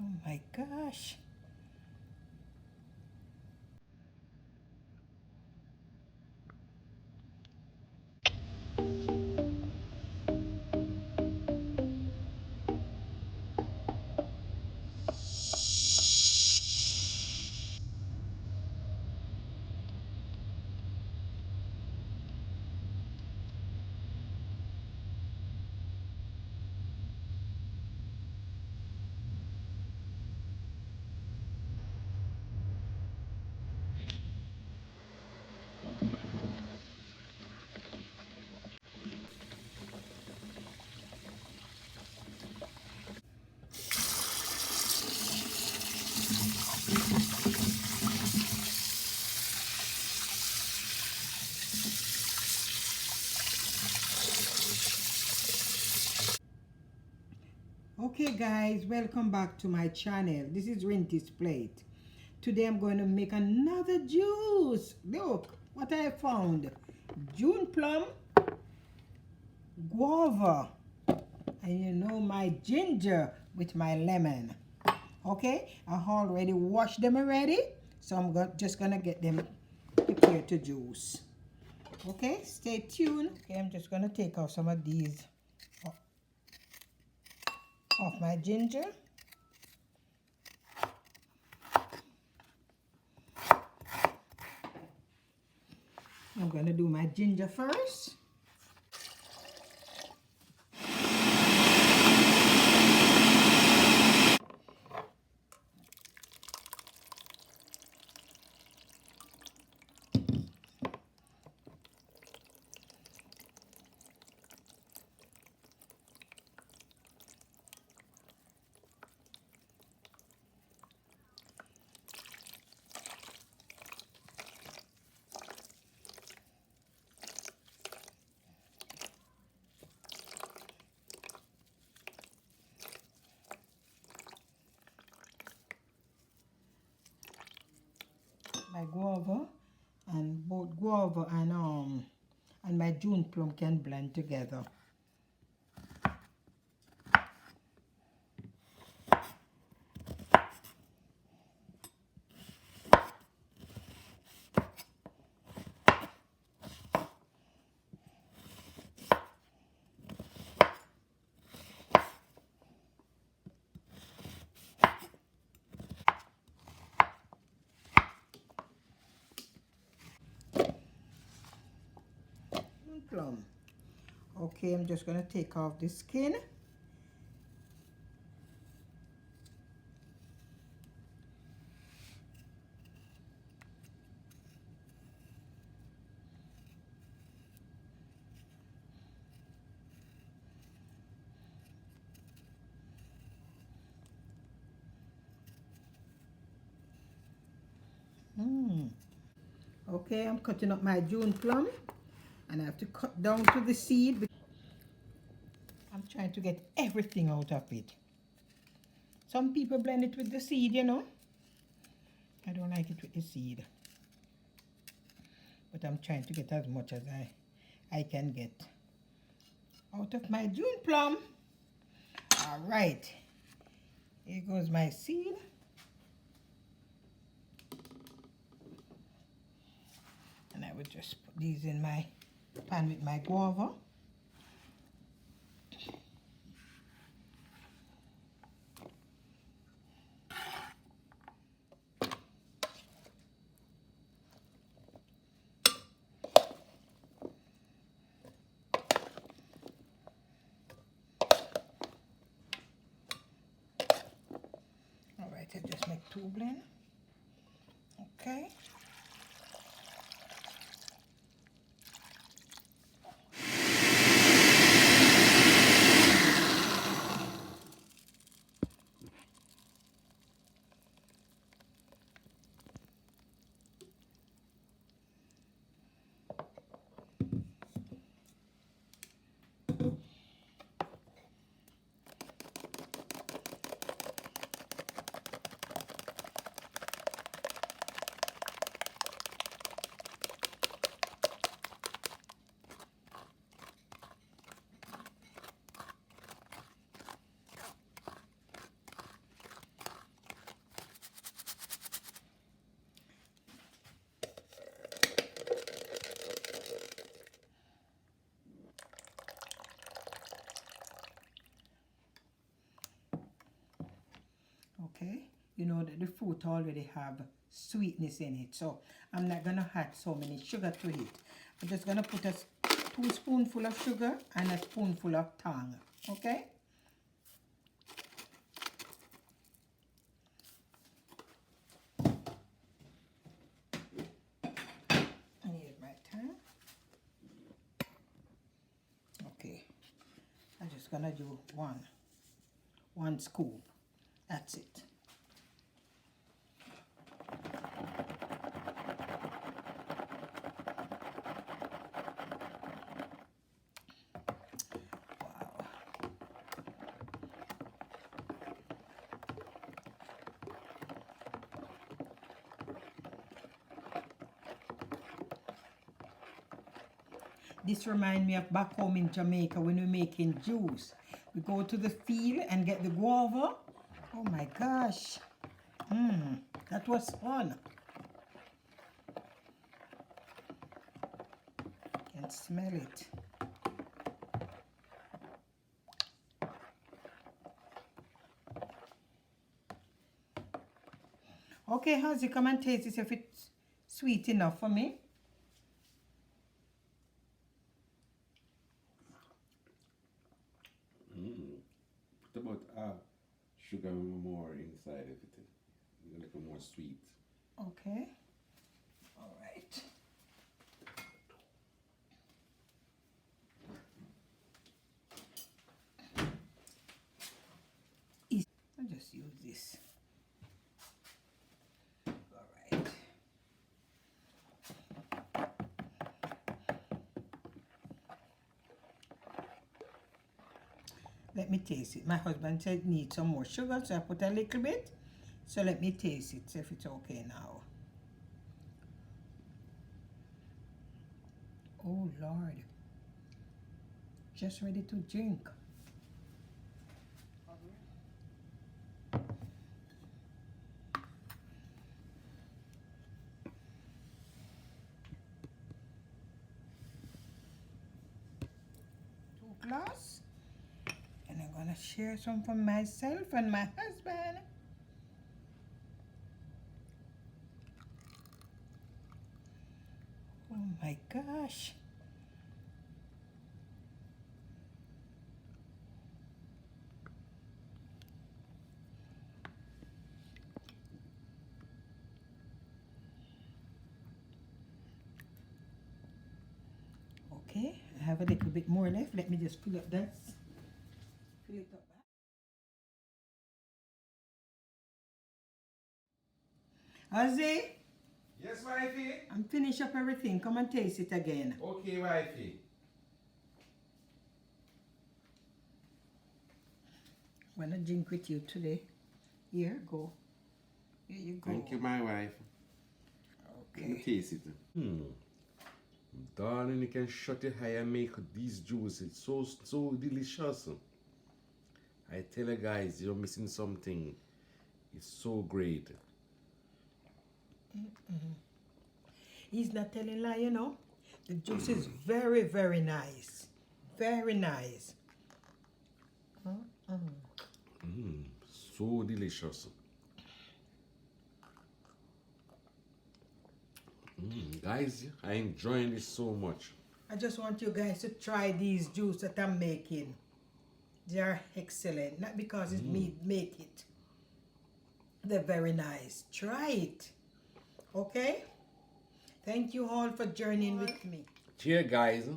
Oh my gosh. Okay guys, welcome back to my channel. This is Rinty's Plate. Today I'm going to make another juice. Look what I found. June plum, guava, and you know my ginger with my lemon. Okay, I already washed them already, so I'm just gonna get them prepared to juice. Okay, stay tuned. Okay, I'm just gonna take out some of these off my ginger. I'm gonna do my ginger first. My guava, and both guava and my June plum can blend together. Plum. Okay, I'm just gonna take off the skin. Okay, I'm cutting up my June plum, and I have to cut down to the seed. I'm trying to get everything out of it. Some people blend it with the seed, you know. I don't like it with the seed, but I'm trying to get as much as I can get out of my June plum. All right, here goes my seed. And I would just put these in my pan with my guava. All right, I just make two blend. Okay. Okay, you know that the fruit already have sweetness in it, so I'm not gonna add so many sugar to it. I'm just gonna put a 2 spoonful of sugar and a spoonful of Tang. Okay. I need my Tang. Okay, I'm just gonna do one scoop. That's it. This reminds me of back home in Jamaica when we're making juice. We go to the field and get the guava. Oh my gosh. That was fun. You can smell it. Okay, Hazy, come and taste this if it's sweet enough for me. Put about sugar more inside of it. A little more sweet. Okay. All right. I'll just use this. All right. Let me taste it. My husband said need some more sugar, so I put a little bit. So let me taste it, see if it's okay now. Oh Lord. Just ready to drink. Two glass. And I'm gonna share some for myself and my husband. Oh my gosh. Okay, I have a little bit more left. Let me just fill up that. Fill it up. Ozzy, Yes, wifey. I'm finished up everything. Come and taste it again. Okay, wifey. I'm gonna drink with you today. Here, go. Here you go. Thank you, my wife. Let me Okay. taste it. Darling, you can shut your eye and make these juices so delicious. I tell you guys, you're missing something. It's so great. He's not telling lie, you know. The juice is very, very nice. Very nice. So delicious. Guys, I'm enjoying this so much. I just want you guys to try these juice that I'm making. They are excellent. Not because it's me make it. They're very nice. Try it. Okay? Thank you all for journeying with me. Cheers, guys.